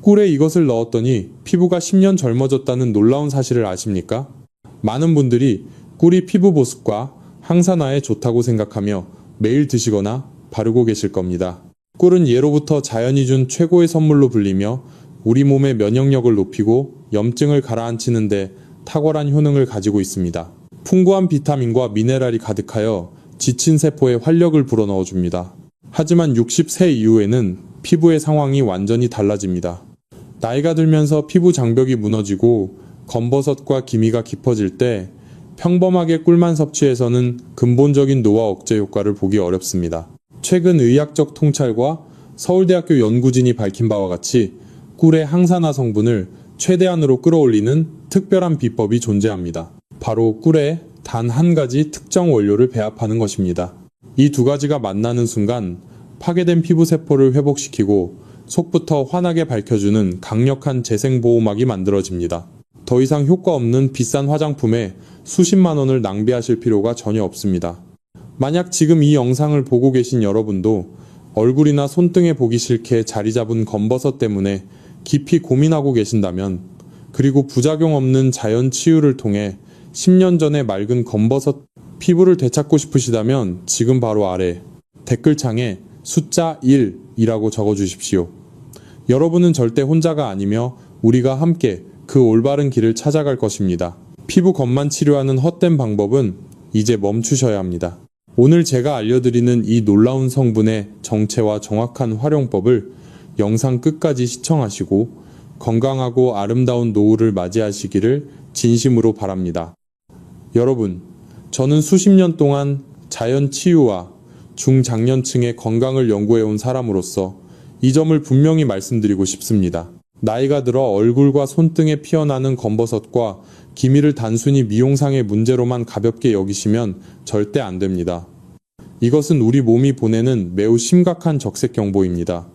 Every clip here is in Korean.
꿀에 이것을 넣었더니 피부가 10년 젊어졌다는 놀라운 사실을 아십니까? 많은 분들이 꿀이 피부 보습과 항산화에 좋다고 생각하며 매일 드시거나 바르고 계실 겁니다. 꿀은 예로부터 자연이 준 최고의 선물로 불리며 우리 몸의 면역력을 높이고 염증을 가라앉히는 데 탁월한 효능을 가지고 있습니다. 풍부한 비타민과 미네랄이 가득하여 지친 세포에 활력을 불어넣어줍니다. 하지만 60세 이후에는 피부의 상황이 완전히 달라집니다. 나이가 들면서 피부 장벽이 무너지고 검버섯과 기미가 깊어질 때 평범하게 꿀만 섭취해서는 근본적인 노화 억제 효과를 보기 어렵습니다. 최근 의학적 통찰과 서울대학교 연구진이 밝힌 바와 같이 꿀의 항산화 성분을 최대한으로 끌어올리는 특별한 비법이 존재합니다. 바로 꿀에 단 한 가지 특정 원료를 배합하는 것입니다. 이 두 가지가 만나는 순간 파괴된 피부 세포를 회복시키고 속부터 환하게 밝혀주는 강력한 재생보호막이 만들어집니다. 더 이상 효과 없는 비싼 화장품에 수십만 원을 낭비하실 필요가 전혀 없습니다. 만약 지금 이 영상을 보고 계신 여러분도 얼굴이나 손등에 보기 싫게 자리 잡은 검버섯 때문에 깊이 고민하고 계신다면, 그리고 부작용 없는 자연 치유를 통해 10년 전에 맑은 검버섯 피부를 되찾고 싶으시다면 지금 바로 아래 댓글창에 숫자 1이라고 적어주십시오. 여러분은 절대 혼자가 아니며 우리가 함께 그 올바른 길을 찾아갈 것입니다. 피부 검만 치료하는 헛된 방법은 이제 멈추셔야 합니다. 오늘 제가 알려드리는 이 놀라운 성분의 정체와 정확한 활용법을 영상 끝까지 시청하시고 건강하고 아름다운 노후를 맞이하시기를 진심으로 바랍니다. 여러분, 저는 수십 년 동안 자연 치유와 중장년층의 건강을 연구해온 사람으로서 이 점을 분명히 말씀드리고 싶습니다. 나이가 들어 얼굴과 손등에 피어나는 검버섯과 기미를 단순히 미용상의 문제로만 가볍게 여기시면 절대 안 됩니다. 이것은 우리 몸이 보내는 매우 심각한 적색 경보입니다.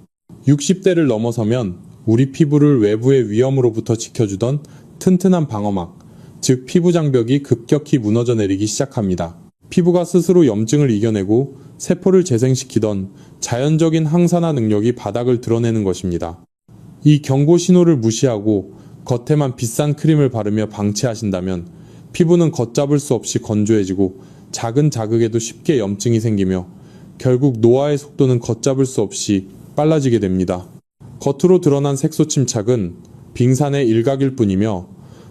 60대를 넘어서면 우리 피부를 외부의 위험으로부터 지켜주던 튼튼한 방어막, 즉 피부 장벽이 급격히 무너져 내리기 시작합니다. 피부가 스스로 염증을 이겨내고 세포를 재생시키던 자연적인 항산화 능력이 바닥을 드러내는 것입니다. 이 경고 신호를 무시하고 겉에만 비싼 크림을 바르며 방치하신다면 피부는 걷잡을 수 없이 건조해지고 작은 자극에도 쉽게 염증이 생기며 결국 노화의 속도는 걷잡을 수 없이 빨라지게 됩니다. 겉으로 드러난 색소 침착은 빙산의 일각일 뿐이며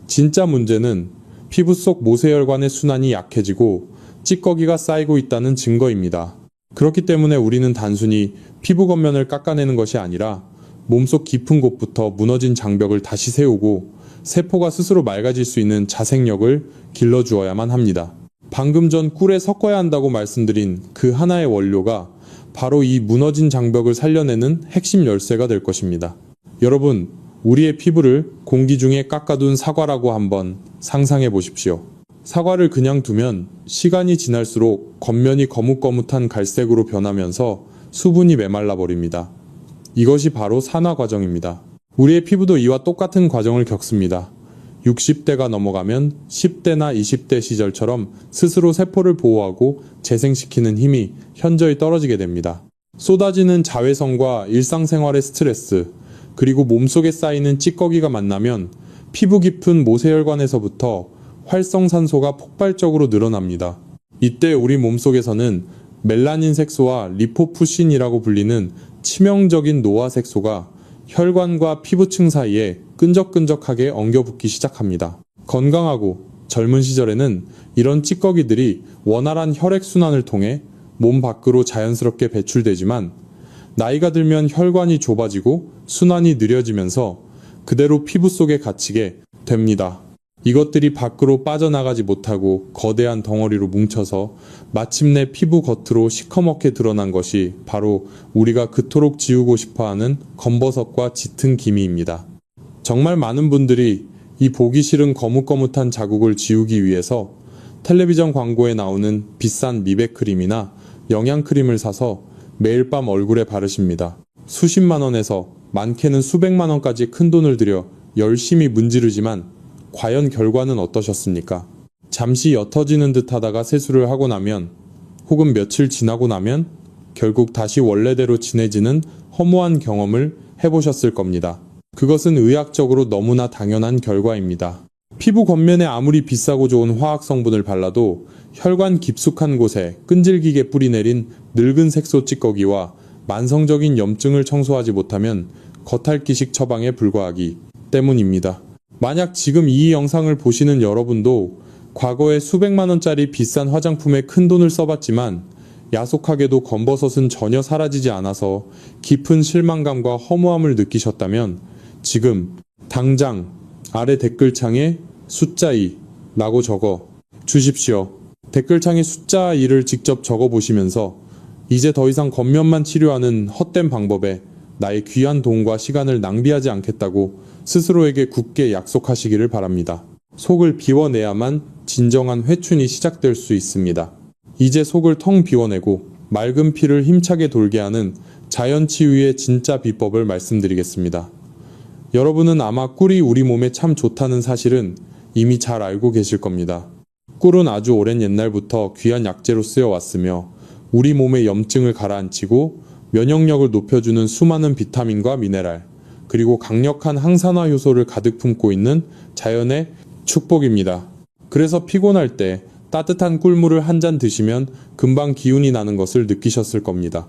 진짜 문제는 피부 속 모세혈관의 순환이 약해지고 찌꺼기가 쌓이고 있다는 증거입니다. 그렇기 때문에 우리는 단순히 피부 겉면을 깎아내는 것이 아니라 몸속 깊은 곳부터 무너진 장벽을 다시 세우고 세포가 스스로 맑아질 수 있는 자생력을 길러주어야만 합니다. 방금 전 꿀에 섞어야 한다고 말씀드린 그 하나의 원료가 바로 이 무너진 장벽을 살려내는 핵심 열쇠가 될 것입니다. 여러분, 우리의 피부를 공기 중에 깎아둔 사과라고 한번 상상해 보십시오. 사과를 그냥 두면 시간이 지날수록 겉면이 거뭇거뭇한 갈색으로 변하면서 수분이 메말라 버립니다. 이것이 바로 산화 과정입니다. 우리의 피부도 이와 똑같은 과정을 겪습니다. 60대가 넘어가면 10대나 20대 시절처럼 스스로 세포를 보호하고 재생시키는 힘이 현저히 떨어지게 됩니다. 쏟아지는 자외선과 일상생활의 스트레스, 그리고 몸속에 쌓이는 찌꺼기가 만나면 피부 깊은 모세혈관에서부터 활성산소가 폭발적으로 늘어납니다. 이때 우리 몸속에서는 멜라닌 색소와 리포푸신이라고 불리는 치명적인 노화 색소가 혈관과 피부층 사이에 끈적끈적하게 엉겨붙기 시작합니다. 건강하고 젊은 시절에는 이런 찌꺼기들이 원활한 혈액순환을 통해 몸 밖으로 자연스럽게 배출되지만 나이가 들면 혈관이 좁아지고 순환이 느려지면서 그대로 피부 속에 갇히게 됩니다. 이것들이 밖으로 빠져나가지 못하고 거대한 덩어리로 뭉쳐서 마침내 피부 겉으로 시커멓게 드러난 것이 바로 우리가 그토록 지우고 싶어하는 검버섯과 짙은 기미입니다. 정말 많은 분들이 이 보기 싫은 거뭇거뭇한 자국을 지우기 위해서 텔레비전 광고에 나오는 비싼 미백 크림이나 영양 크림을 사서 매일 밤 얼굴에 바르십니다. 수십만 원에서 많게는 수백만 원까지 큰 돈을 들여 열심히 문지르지만 과연 결과는 어떠셨습니까? 잠시 옅어지는 듯 하다가 세수를 하고 나면, 혹은 며칠 지나고 나면 결국 다시 원래대로 진해지는 허무한 경험을 해보셨을 겁니다. 그것은 의학적으로 너무나 당연한 결과입니다. 피부 겉면에 아무리 비싸고 좋은 화학 성분을 발라도 혈관 깊숙한 곳에 끈질기게 뿌리내린 늙은 색소 찌꺼기와 만성적인 염증을 청소하지 못하면 겉핥기식 처방에 불과하기 때문입니다. 만약 지금 이 영상을 보시는 여러분도 과거에 수백만원짜리 비싼 화장품에 큰돈을 써봤지만 야속하게도 검버섯은 전혀 사라지지 않아서 깊은 실망감과 허무함을 느끼셨다면 지금 당장 아래 댓글창에 숫자 2라고 적어 주십시오. 댓글창에 숫자 2를 직접 적어 보시면서 이제 더 이상 겉면만 치료하는 헛된 방법에 나의 귀한 돈과 시간을 낭비하지 않겠다고 스스로에게 굳게 약속하시기를 바랍니다. 속을 비워내야만 진정한 회춘이 시작될 수 있습니다. 이제 속을 텅 비워내고 맑은 피를 힘차게 돌게 하는 자연치유의 진짜 비법을 말씀드리겠습니다. 여러분은 아마 꿀이 우리 몸에 참 좋다는 사실은 이미 잘 알고 계실 겁니다. 꿀은 아주 오랜 옛날부터 귀한 약재로 쓰여왔으며 우리 몸의 염증을 가라앉히고 면역력을 높여주는 수많은 비타민과 미네랄, 그리고 강력한 항산화 효소를 가득 품고 있는 자연의 축복입니다. 그래서 피곤할 때 따뜻한 꿀물을 한 잔 드시면 금방 기운이 나는 것을 느끼셨을 겁니다.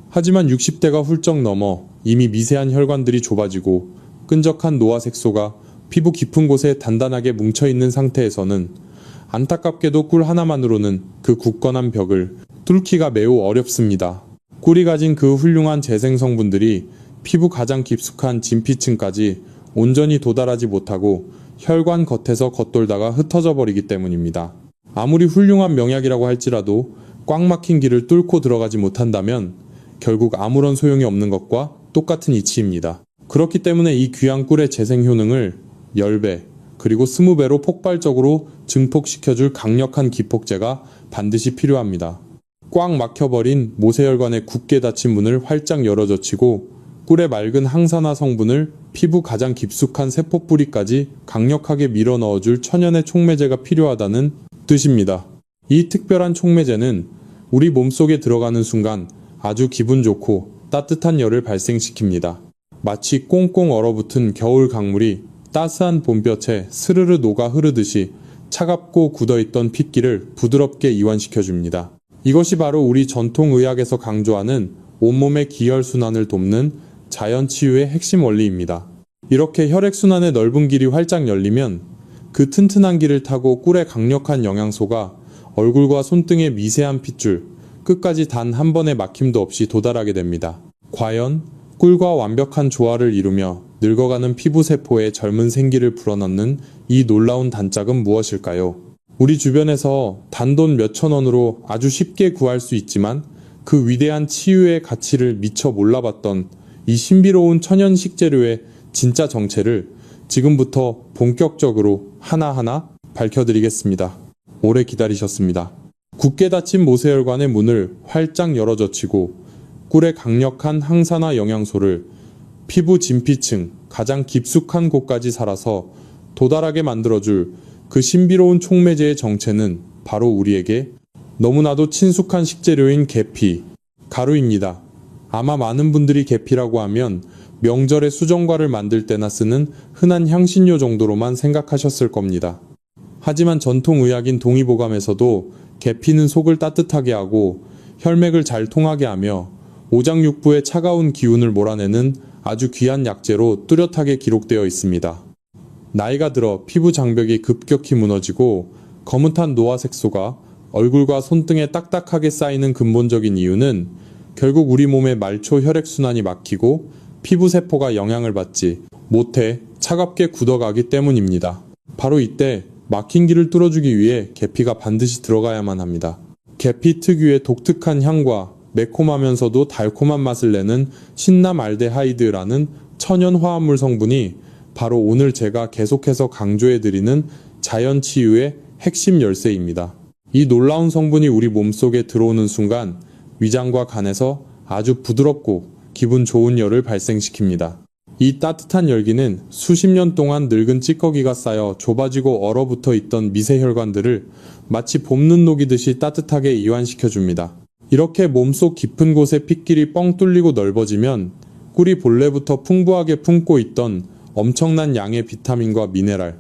하지만 60대가 훌쩍 넘어 이미 미세한 혈관들이 좁아지고 끈적한 노화색소가 피부 깊은 곳에 단단하게 뭉쳐있는 상태에서는 안타깝게도 꿀 하나만으로는 그 굳건한 벽을 뚫기가 매우 어렵습니다. 꿀이 가진 그 훌륭한 재생 성분들이 피부 가장 깊숙한 진피층까지 온전히 도달하지 못하고 혈관 겉에서 겉돌다가 흩어져 버리기 때문입니다. 아무리 훌륭한 명약이라고 할지라도 꽉 막힌 길을 뚫고 들어가지 못한다면 결국 아무런 소용이 없는 것과 똑같은 이치입니다. 그렇기 때문에 이 귀한 꿀의 재생 효능을 10배 그리고 20배로 폭발적으로 증폭시켜줄 강력한 기폭제가 반드시 필요합니다. 꽉 막혀버린 모세혈관의 굳게 닫힌 문을 활짝 열어젖히고 꿀의 맑은 항산화 성분을 피부 가장 깊숙한 세포 뿌리까지 강력하게 밀어 넣어줄 천연의 촉매제가 필요하다는 뜻입니다. 이 특별한 촉매제는 우리 몸속에 들어가는 순간 아주 기분 좋고 따뜻한 열을 발생시킵니다. 마치 꽁꽁 얼어붙은 겨울 강물이 따스한 봄볕에 스르르 녹아 흐르듯이 차갑고 굳어있던 핏기를 부드럽게 이완시켜줍니다. 이것이 바로 우리 전통의학에서 강조하는 온몸의 기혈순환을 돕는 자연치유의 핵심 원리입니다. 이렇게 혈액순환의 넓은 길이 활짝 열리면 그 튼튼한 길을 타고 꿀의 강력한 영양소가 얼굴과 손등의 미세한 핏줄 끝까지 단 한 번의 막힘도 없이 도달하게 됩니다. 과연 꿀과 완벽한 조화를 이루며 늙어가는 피부세포에 젊은 생기를 불어넣는 이 놀라운 단짝은 무엇일까요? 우리 주변에서 단돈 몇천 원으로 아주 쉽게 구할 수 있지만 그 위대한 치유의 가치를 미처 몰라봤던 이 신비로운 천연 식재료의 진짜 정체를 지금부터 본격적으로 하나하나 밝혀드리겠습니다. 오래 기다리셨습니다. 굳게 닫힌 모세혈관의 문을 활짝 열어젖히고 꿀의 강력한 항산화 영양소를 피부 진피층 가장 깊숙한 곳까지 살아서 도달하게 만들어줄 그 신비로운 촉매제의 정체는 바로 우리에게 너무나도 친숙한 식재료인 계피, 가루입니다. 아마 많은 분들이 계피라고 하면 명절에 수정과를 만들 때나 쓰는 흔한 향신료 정도로만 생각하셨을 겁니다. 하지만 전통의학인 동의보감에서도 계피는 속을 따뜻하게 하고 혈맥을 잘 통하게 하며 오장육부의 차가운 기운을 몰아내는 아주 귀한 약재로 뚜렷하게 기록되어 있습니다. 나이가 들어 피부 장벽이 급격히 무너지고 거뭇한 노화색소가 얼굴과 손등에 딱딱하게 쌓이는 근본적인 이유는 결국 우리 몸의 말초 혈액순환이 막히고 피부세포가 영향을 받지 못해 차갑게 굳어가기 때문입니다. 바로 이때 막힌 길을 뚫어주기 위해 계피가 반드시 들어가야만 합니다. 계피 특유의 독특한 향과 매콤하면서도 달콤한 맛을 내는 신남알데하이드라는 천연 화합물 성분이 바로 오늘 제가 계속해서 강조해드리는 자연치유의 핵심 열쇠입니다. 이 놀라운 성분이 우리 몸속에 들어오는 순간 위장과 간에서 아주 부드럽고 기분 좋은 열을 발생시킵니다. 이 따뜻한 열기는 수십 년 동안 늙은 찌꺼기가 쌓여 좁아지고 얼어붙어 있던 미세혈관들을 마치 봄눈 녹이듯이 따뜻하게 이완시켜줍니다. 이렇게 몸속 깊은 곳에 핏길이 뻥 뚫리고 넓어지면 꿀이 본래부터 풍부하게 품고 있던 엄청난 양의 비타민과 미네랄,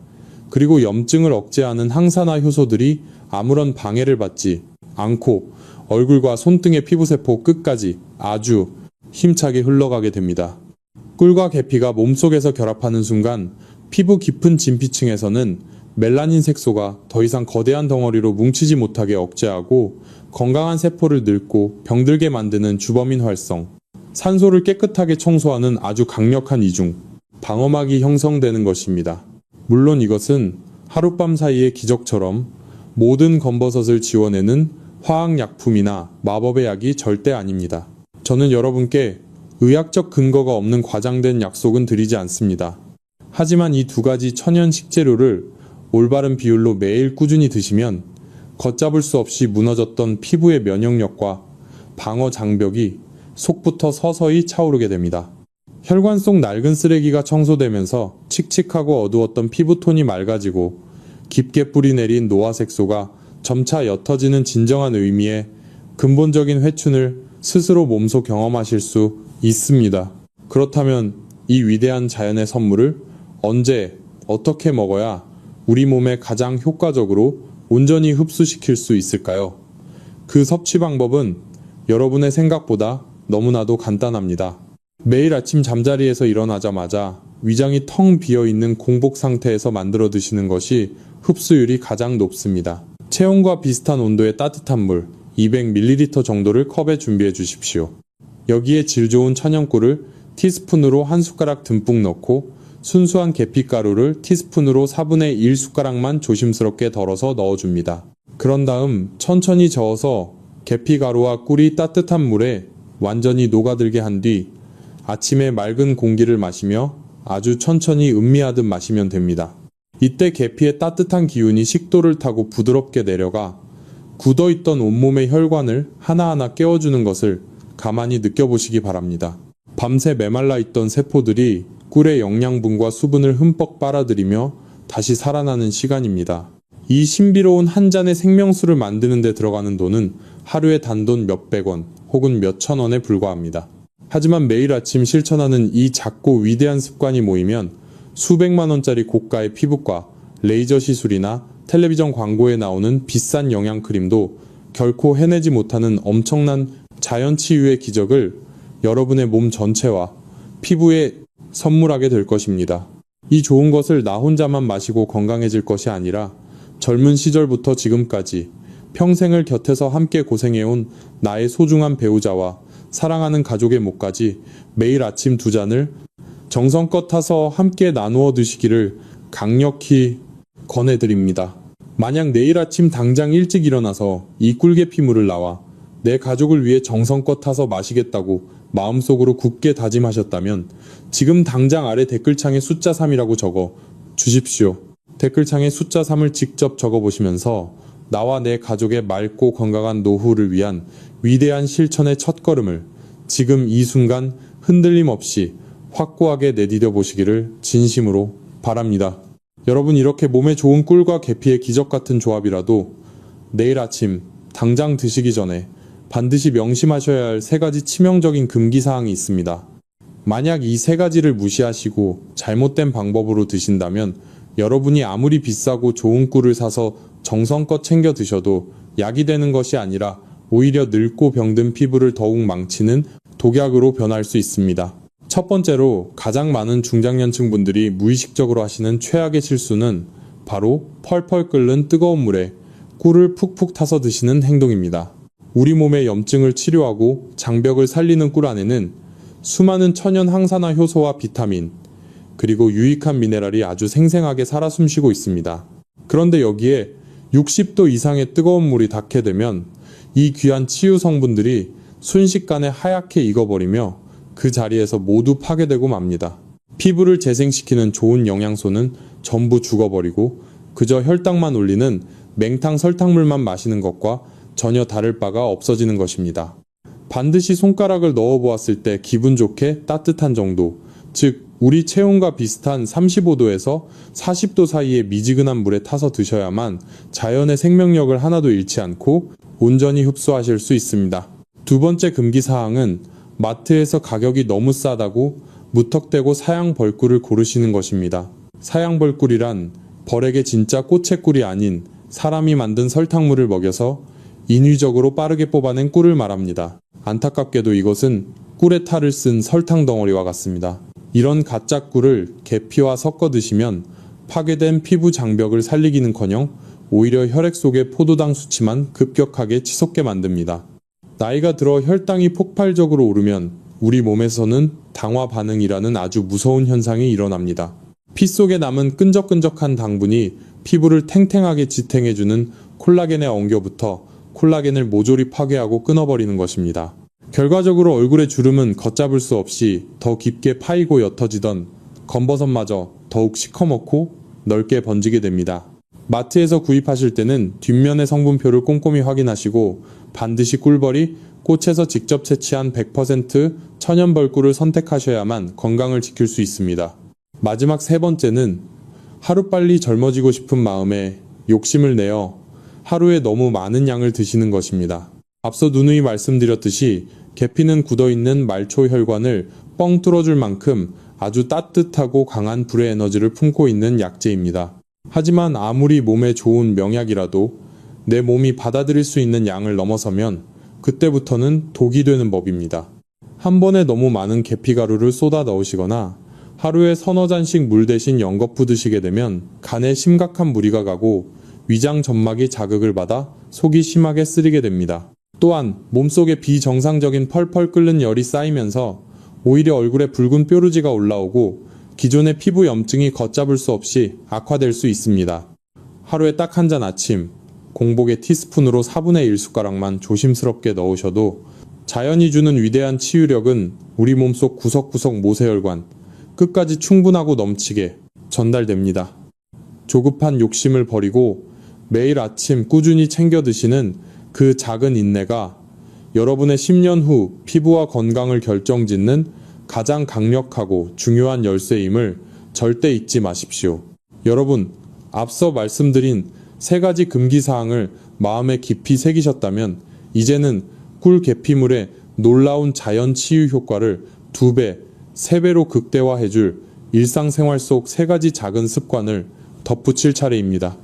그리고 염증을 억제하는 항산화 효소들이 아무런 방해를 받지 않고 얼굴과 손등의 피부세포 끝까지 아주 힘차게 흘러가게 됩니다. 꿀과 계피가 몸속에서 결합하는 순간 피부 깊은 진피층에서는 멜라닌 색소가 더 이상 거대한 덩어리로 뭉치지 못하게 억제하고 건강한 세포를 늙고 병들게 만드는 주범인 활성, 산소를 깨끗하게 청소하는 아주 강력한 이중, 방어막이 형성되는 것입니다. 물론 이것은 하룻밤 사이의 기적처럼 모든 검버섯을 지워내는 화학약품이나 마법의 약이 절대 아닙니다. 저는 여러분께 의학적 근거가 없는 과장된 약속은 드리지 않습니다. 하지만 이 두 가지 천연 식재료를 올바른 비율로 매일 꾸준히 드시면 걷잡을 수 없이 무너졌던 피부의 면역력과 방어 장벽이 속부터 서서히 차오르게 됩니다. 혈관 속 낡은 쓰레기가 청소되면서 칙칙하고 어두웠던 피부톤이 맑아지고 깊게 뿌리내린 노화색소가 점차 옅어지는 진정한 의미의 근본적인 회춘을 스스로 몸소 경험하실 수 있습니다. 그렇다면 이 위대한 자연의 선물을 언제, 어떻게 먹어야 우리 몸에 가장 효과적으로 온전히 흡수시킬 수 있을까요? 그 섭취 방법은 여러분의 생각보다 너무나도 간단합니다. 매일 아침 잠자리에서 일어나자마자 위장이 텅 비어있는 공복 상태에서 만들어 드시는 것이 흡수율이 가장 높습니다. 체온과 비슷한 온도의 따뜻한 물 200ml 정도를 컵에 준비해 주십시오. 여기에 질 좋은 천연꿀을 티스푼으로 한 숟가락 듬뿍 넣고 순수한 계피가루를 티스푼으로 4분의 1숟가락만 조심스럽게 덜어서 넣어줍니다. 그런 다음 천천히 저어서 계피가루와 꿀이 따뜻한 물에 완전히 녹아들게 한 뒤 아침에 맑은 공기를 마시며 아주 천천히 음미하듯 마시면 됩니다. 이때 계피의 따뜻한 기운이 식도를 타고 부드럽게 내려가 굳어있던 온몸의 혈관을 하나하나 깨워주는 것을 가만히 느껴보시기 바랍니다. 밤새 메말라 있던 세포들이 꿀의 영양분과 수분을 흠뻑 빨아들이며 다시 살아나는 시간입니다. 이 신비로운 한 잔의 생명수를 만드는 데 들어가는 돈은 하루에 단돈 몇백 원 혹은 몇천 원에 불과합니다. 하지만 매일 아침 실천하는 이 작고 위대한 습관이 모이면 수백만 원짜리 고가의 피부과 레이저 시술이나 텔레비전 광고에 나오는 비싼 영양크림도 결코 해내지 못하는 엄청난 자연치유의 기적을 여러분의 몸 전체와 피부에 선물하게 될 것입니다. 이 좋은 것을 나 혼자만 마시고 건강해질 것이 아니라 젊은 시절부터 지금까지 평생을 곁에서 함께 고생해온 나의 소중한 배우자와 사랑하는 가족의 목까지 매일 아침 2잔을 정성껏 타서 함께 나누어 드시기를 강력히 권해드립니다. 만약 내일 아침 당장 일찍 일어나서 이 꿀계피물을 나와 내 가족을 위해 정성껏 타서 마시겠다고 마음속으로 굳게 다짐하셨다면 지금 당장 아래 댓글창에 숫자 3이라고 적어 주십시오. 댓글창에 숫자 3을 직접 적어보시면서 나와 내 가족의 맑고 건강한 노후를 위한 위대한 실천의 첫걸음을 지금 이 순간 흔들림 없이 확고하게 내디뎌 보시기를 진심으로 바랍니다. 여러분, 이렇게 몸에 좋은 꿀과 계피의 기적 같은 조합이라도 내일 아침 당장 드시기 전에 반드시 명심하셔야 할 3가지 치명적인 금기사항이 있습니다. 만약 이 3가지를 무시하시고 잘못된 방법으로 드신다면 여러분이 아무리 비싸고 좋은 꿀을 사서 정성껏 챙겨 드셔도 약이 되는 것이 아니라 오히려 늙고 병든 피부를 더욱 망치는 독약으로 변할 수 있습니다. 첫 번째로 가장 많은 중장년층 분들이 무의식적으로 하시는 최악의 실수는 바로 펄펄 끓는 뜨거운 물에 꿀을 푹푹 타서 드시는 행동입니다. 우리 몸의 염증을 치료하고 장벽을 살리는 꿀 안에는 수많은 천연 항산화 효소와 비타민, 그리고 유익한 미네랄이 아주 생생하게 살아 숨쉬고 있습니다. 그런데 여기에 60도 이상의 뜨거운 물이 닿게 되면 이 귀한 치유 성분들이 순식간에 하얗게 익어버리며 그 자리에서 모두 파괴되고 맙니다. 피부를 재생시키는 좋은 영양소는 전부 죽어버리고 그저 혈당만 올리는 맹탕 설탕물만 마시는 것과 전혀 다를 바가 없어지는 것입니다. 반드시 손가락을 넣어 보았을 때 기분 좋게 따뜻한 정도, 즉 우리 체온과 비슷한 35도에서 40도 사이의 미지근한 물에 타서 드셔야만 자연의 생명력을 하나도 잃지 않고 온전히 흡수하실 수 있습니다. 두 번째 금기사항은 마트에서 가격이 너무 싸다고 무턱대고 사양벌꿀을 고르시는 것입니다. 사양벌꿀이란 벌에게 진짜 꽃의 꿀이 아닌 사람이 만든 설탕물을 먹여서 인위적으로 빠르게 뽑아낸 꿀을 말합니다. 안타깝게도 이것은 꿀의 탈을 쓴 설탕 덩어리와 같습니다. 이런 가짜 꿀을 계피와 섞어 드시면 파괴된 피부 장벽을 살리기는커녕 오히려 혈액 속의 포도당 수치만 급격하게 치솟게 만듭니다. 나이가 들어 혈당이 폭발적으로 오르면 우리 몸에서는 당화 반응이라는 아주 무서운 현상이 일어납니다. 피 속에 남은 끈적끈적한 당분이 피부를 탱탱하게 지탱해주는 콜라겐의 엉겨부터 콜라겐을 모조리 파괴하고 끊어버리는 것입니다. 결과적으로 얼굴의 주름은 걷잡을 수 없이 더 깊게 파이고 옅어지던 검버섯마저 더욱 시커멓고 넓게 번지게 됩니다. 마트에서 구입하실 때는 뒷면의 성분표를 꼼꼼히 확인하시고 반드시 꿀벌이 꽃에서 직접 채취한 100% 천연벌꿀을 선택하셔야만 건강을 지킬 수 있습니다. 마지막 세 번째는 하루빨리 젊어지고 싶은 마음에 욕심을 내어 하루에 너무 많은 양을 드시는 것입니다. 앞서 누누이 말씀드렸듯이 계피는 굳어있는 말초 혈관을 뻥 뚫어줄 만큼 아주 따뜻하고 강한 불의 에너지를 품고 있는 약재입니다. 하지만 아무리 몸에 좋은 명약이라도 내 몸이 받아들일 수 있는 양을 넘어서면 그때부터는 독이 되는 법입니다. 한 번에 너무 많은 계피가루를 쏟아 넣으시거나 하루에 서너 잔씩 물 대신 연거푸 드시게 되면 간에 심각한 무리가 가고 위장 점막이 자극을 받아 속이 심하게 쓰리게 됩니다. 또한 몸속에 비정상적인 펄펄 끓는 열이 쌓이면서 오히려 얼굴에 붉은 뾰루지가 올라오고 기존의 피부 염증이 걷잡을 수 없이 악화될 수 있습니다. 하루에 딱 한 잔 아침, 공복에 티스푼으로 4분의 1숟가락만 조심스럽게 넣으셔도 자연이 주는 위대한 치유력은 우리 몸속 구석구석 모세혈관, 끝까지 충분하고 넘치게 전달됩니다. 조급한 욕심을 버리고 매일 아침 꾸준히 챙겨 드시는 그 작은 인내가 여러분의 10년 후 피부와 건강을 결정짓는 가장 강력하고 중요한 열쇠임을 절대 잊지 마십시오. 여러분, 앞서 말씀드린 세 가지 금기사항을 마음에 깊이 새기셨다면 이제는 꿀 계피물의 놀라운 자연 치유 효과를 2배, 3배로 극대화해줄 일상생활 속 세 가지 작은 습관을 덧붙일 차례입니다.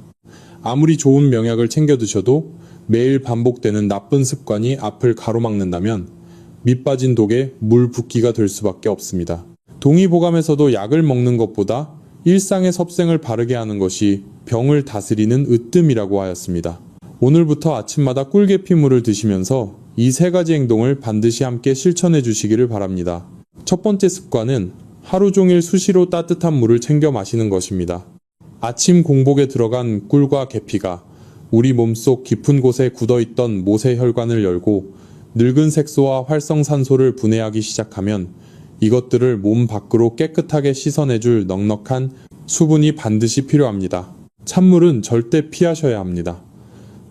아무리 좋은 명약을 챙겨 드셔도 매일 반복되는 나쁜 습관이 앞을 가로막는다면 밑 빠진 독에 물 붓기가 될 수밖에 없습니다. 동의보감에서도 약을 먹는 것보다 일상의 섭생을 바르게 하는 것이 병을 다스리는 으뜸이라고 하였습니다. 오늘부터 아침마다 꿀계피물을 드시면서 이 세 가지 행동을 반드시 함께 실천해 주시기를 바랍니다. 첫 번째 습관은 하루 종일 수시로 따뜻한 물을 챙겨 마시는 것입니다. 아침 공복에 들어간 꿀과 계피가 우리 몸속 깊은 곳에 굳어있던 모세혈관을 열고 늙은 색소와 활성산소를 분해하기 시작하면 이것들을 몸 밖으로 깨끗하게 씻어내줄 넉넉한 수분이 반드시 필요합니다. 찬물은 절대 피하셔야 합니다.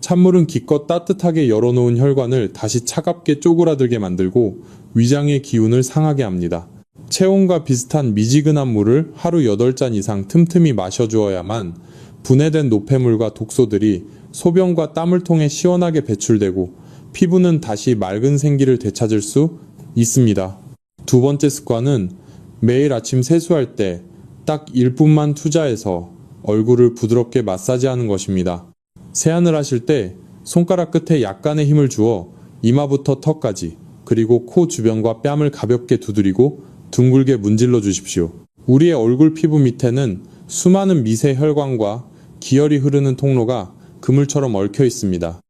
찬물은 기껏 따뜻하게 열어놓은 혈관을 다시 차갑게 쪼그라들게 만들고 위장의 기운을 상하게 합니다. 체온과 비슷한 미지근한 물을 하루 8잔 이상 틈틈이 마셔주어야만 분해된 노폐물과 독소들이 소변과 땀을 통해 시원하게 배출되고 피부는 다시 맑은 생기를 되찾을 수 있습니다. 두 번째 습관은 매일 아침 세수할 때 딱 1분만 투자해서 얼굴을 부드럽게 마사지하는 것입니다. 세안을 하실 때 손가락 끝에 약간의 힘을 주어 이마부터 턱까지 그리고 코 주변과 뺨을 가볍게 두드리고 둥글게 문질러 주십시오. 우리의 얼굴 피부 밑에는 수많은 미세 혈관과 기혈이 흐르는 통로가 그물처럼 얽혀 있습니다.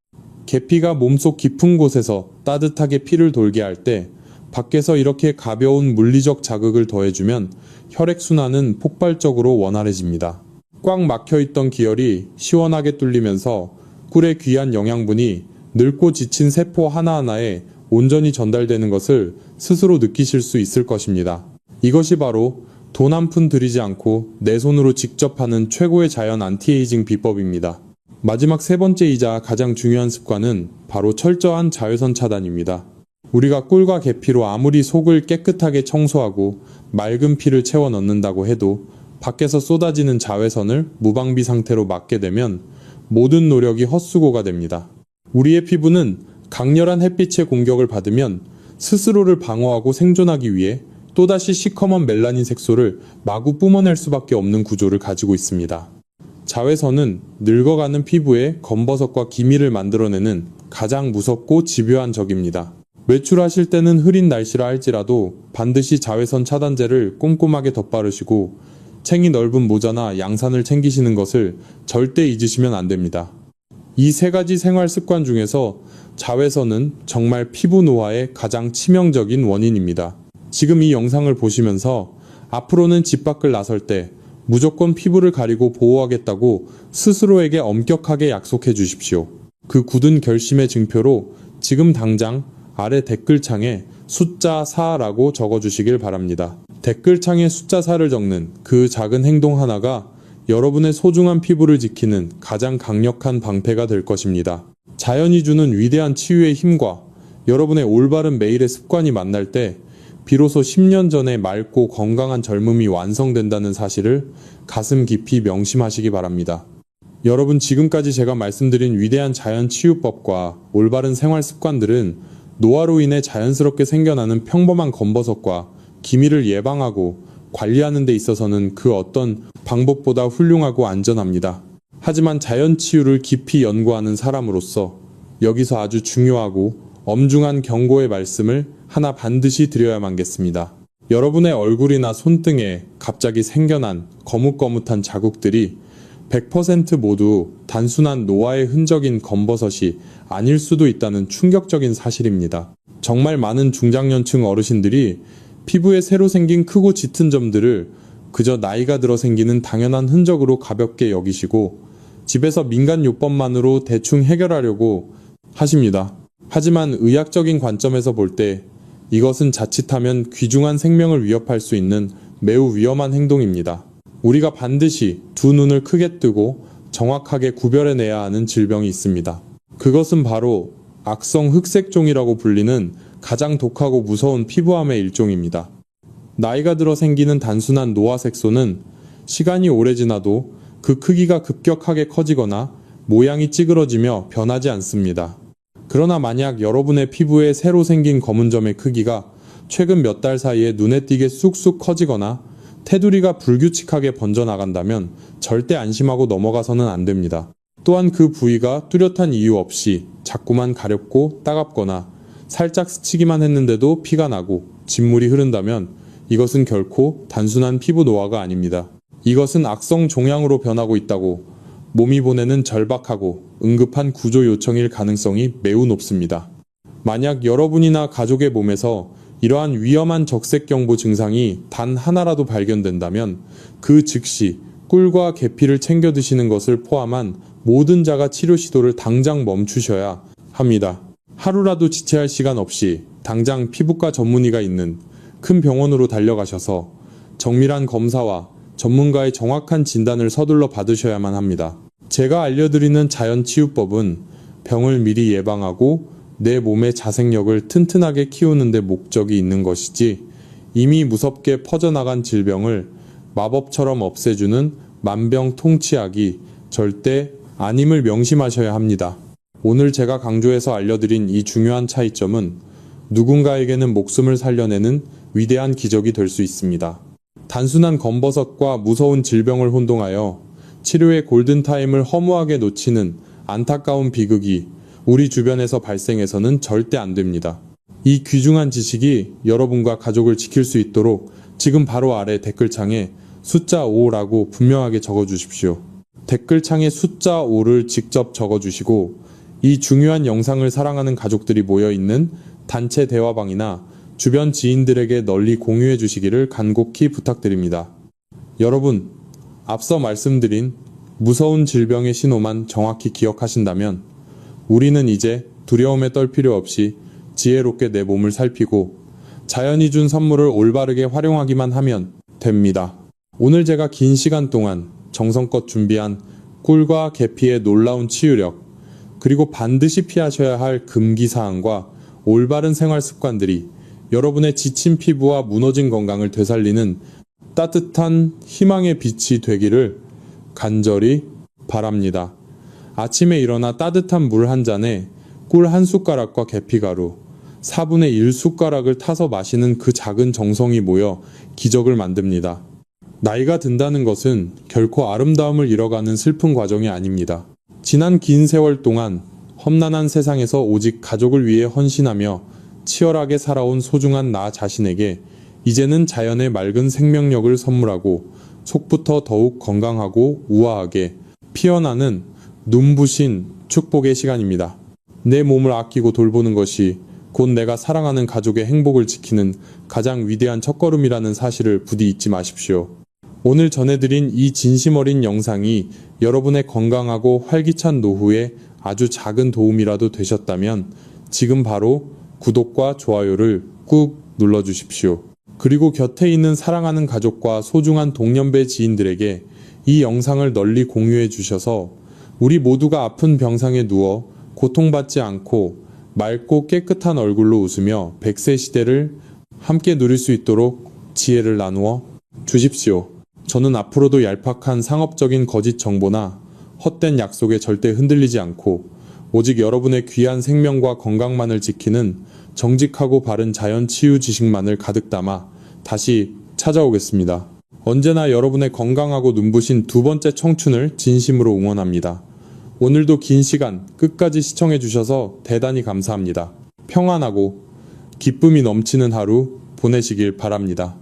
계피가 몸속 깊은 곳에서 따뜻하게 피를 돌게 할 때 밖에서 이렇게 가벼운 물리적 자극을 더해주면 혈액순환은 폭발적으로 원활해집니다. 꽉 막혀있던 기혈이 시원하게 뚫리면서 꿀의 귀한 영양분이 늙고 지친 세포 하나하나에 온전히 전달되는 것을 스스로 느끼실 수 있을 것입니다. 이것이 바로 돈 한 푼 들이지 않고 내 손으로 직접 하는 최고의 자연 안티에이징 비법입니다. 마지막 세 번째이자 가장 중요한 습관은 바로 철저한 자외선 차단입니다. 우리가 꿀과 계피로 아무리 속을 깨끗하게 청소하고 맑은 피를 채워 넣는다고 해도 밖에서 쏟아지는 자외선을 무방비 상태로 막게 되면 모든 노력이 헛수고가 됩니다. 우리의 피부는 강렬한 햇빛의 공격을 받으면 스스로를 방어하고 생존하기 위해 또다시 시커먼 멜라닌 색소를 마구 뿜어낼 수밖에 없는 구조를 가지고 있습니다. 자외선은 늙어가는 피부에 검버섯과 기미를 만들어내는 가장 무섭고 집요한 적입니다. 외출하실 때는 흐린 날씨라 할지라도 반드시 자외선 차단제를 꼼꼼하게 덧바르시고 챙이 넓은 모자나 양산을 챙기시는 것을 절대 잊으시면 안 됩니다. 이 세 가지 생활 습관 중에서 자외선은 정말 피부 노화의 가장 치명적인 원인입니다. 지금 이 영상을 보시면서 앞으로는 집 밖을 나설 때 무조건 피부를 가리고 보호하겠다고 스스로에게 엄격하게 약속해 주십시오. 그 굳은 결심의 증표로 지금 당장 아래 댓글창에 숫자 4라고 적어주시길 바랍니다. 댓글창에 숫자 4를 적는 그 작은 행동 하나가 여러분의 소중한 피부를 지키는 가장 강력한 방패가 될 것입니다. 자연이 주는 위대한 치유의 힘과 여러분의 올바른 매일의 습관이 만날 때 비로소 10년 전에 맑고 건강한 젊음이 완성된다는 사실을 가슴 깊이 명심하시기 바랍니다. 여러분, 지금까지 제가 말씀드린 위대한 자연 치유법과 올바른 생활 습관들은 노화로 인해 자연스럽게 생겨나는 평범한 검버섯과 기미를 예방하고 관리하는 데 있어서는 그 어떤 방법보다 훌륭하고 안전합니다. 하지만 자연 치유를 깊이 연구하는 사람으로서 여기서 아주 중요하고 엄중한 경고의 말씀을 하나 반드시 드려야만겠습니다. 여러분의 얼굴이나 손등에 갑자기 생겨난 거뭇거뭇한 자국들이 100% 모두 단순한 노화의 흔적인 검버섯이 아닐 수도 있다는 충격적인 사실입니다. 정말 많은 중장년층 어르신들이 피부에 새로 생긴 크고 짙은 점들을 그저 나이가 들어 생기는 당연한 흔적으로 가볍게 여기시고 집에서 민간요법만으로 대충 해결하려고 하십니다. 하지만 의학적인 관점에서 볼 때 이것은 자칫하면 귀중한 생명을 위협할 수 있는 매우 위험한 행동입니다. 우리가 반드시 두 눈을 크게 뜨고 정확하게 구별해내야 하는 질병이 있습니다. 그것은 바로 악성 흑색종이라고 불리는 가장 독하고 무서운 피부암의 일종입니다. 나이가 들어 생기는 단순한 노화색소는 시간이 오래 지나도 그 크기가 급격하게 커지거나 모양이 찌그러지며 변하지 않습니다. 그러나 만약 여러분의 피부에 새로 생긴 검은 점의 크기가 최근 몇 달 사이에 눈에 띄게 쑥쑥 커지거나 테두리가 불규칙하게 번져나간다면 절대 안심하고 넘어가서는 안 됩니다. 또한 그 부위가 뚜렷한 이유 없이 자꾸만 가렵고 따갑거나 살짝 스치기만 했는데도 피가 나고 진물이 흐른다면 이것은 결코 단순한 피부 노화가 아닙니다. 이것은 악성 종양으로 변하고 있다고 몸이 보내는 절박하고 응급한 구조 요청일 가능성이 매우 높습니다. 만약 여러분이나 가족의 몸에서 이러한 위험한 적색경보 증상이 단 하나라도 발견된다면 그 즉시 꿀과 계피를 챙겨 드시는 것을 포함한 모든 자가 치료 시도를 당장 멈추셔야 합니다. 하루라도 지체할 시간 없이 당장 피부과 전문의가 있는 큰 병원으로 달려가셔서 정밀한 검사와 전문가의 정확한 진단을 서둘러 받으셔야만 합니다. 제가 알려드리는 자연치유법은 병을 미리 예방하고 내 몸의 자생력을 튼튼하게 키우는 데 목적이 있는 것이지 이미 무섭게 퍼져나간 질병을 마법처럼 없애주는 만병통치약이 절대 아님을 명심하셔야 합니다. 오늘 제가 강조해서 알려드린 이 중요한 차이점은 누군가에게는 목숨을 살려내는 위대한 기적이 될 수 있습니다. 단순한 검버섯과 무서운 질병을 혼동하여 치료의 골든타임을 허무하게 놓치는 안타까운 비극이 우리 주변에서 발생해서는 절대 안 됩니다. 이 귀중한 지식이 여러분과 가족을 지킬 수 있도록 지금 바로 아래 댓글창에 숫자 5라고 분명하게 적어주십시오. 댓글창에 숫자 5를 직접 적어주시고 이 중요한 영상을 사랑하는 가족들이 모여있는 단체 대화방이나 주변 지인들에게 널리 공유해 주시기를 간곡히 부탁드립니다. 여러분, 앞서 말씀드린 무서운 질병의 신호만 정확히 기억하신다면 우리는 이제 두려움에 떨 필요 없이 지혜롭게 내 몸을 살피고 자연이 준 선물을 올바르게 활용하기만 하면 됩니다. 오늘 제가 긴 시간 동안 정성껏 준비한 꿀과 계피의 놀라운 치유력, 그리고 반드시 피하셔야 할 금기사항과 올바른 생활 습관들이 여러분의 지친 피부와 무너진 건강을 되살리는 따뜻한 희망의 빛이 되기를 간절히 바랍니다. 아침에 일어나 따뜻한 물 한 잔에 꿀 한 숟가락과 계피가루, 4분의 1 숟가락을 타서 마시는 그 작은 정성이 모여 기적을 만듭니다. 나이가 든다는 것은 결코 아름다움을 잃어가는 슬픈 과정이 아닙니다. 지난 긴 세월 동안 험난한 세상에서 오직 가족을 위해 헌신하며 치열하게 살아온 소중한 나 자신에게 이제는 자연의 맑은 생명력을 선물하고 속부터 더욱 건강하고 우아하게 피어나는 눈부신 축복의 시간입니다. 내 몸을 아끼고 돌보는 것이 곧 내가 사랑하는 가족의 행복을 지키는 가장 위대한 첫걸음이라는 사실을 부디 잊지 마십시오. 오늘 전해드린 이 진심 어린 영상이 여러분의 건강하고 활기찬 노후에 아주 작은 도움이라도 되셨다면 지금 바로 구독과 좋아요를 꾹 눌러주십시오. 그리고 곁에 있는 사랑하는 가족과 소중한 동년배 지인들에게 이 영상을 널리 공유해 주셔서 우리 모두가 아픈 병상에 누워 고통받지 않고 맑고 깨끗한 얼굴로 웃으며 100세 시대를 함께 누릴 수 있도록 지혜를 나누어 주십시오. 저는 앞으로도 얄팍한 상업적인 거짓 정보나 헛된 약속에 절대 흔들리지 않고 오직 여러분의 귀한 생명과 건강만을 지키는 정직하고 바른 자연 치유 지식만을 가득 담아 다시 찾아오겠습니다. 언제나 여러분의 건강하고 눈부신 두 번째 청춘을 진심으로 응원합니다. 오늘도 긴 시간 끝까지 시청해 주셔서 대단히 감사합니다. 평안하고 기쁨이 넘치는 하루 보내시길 바랍니다.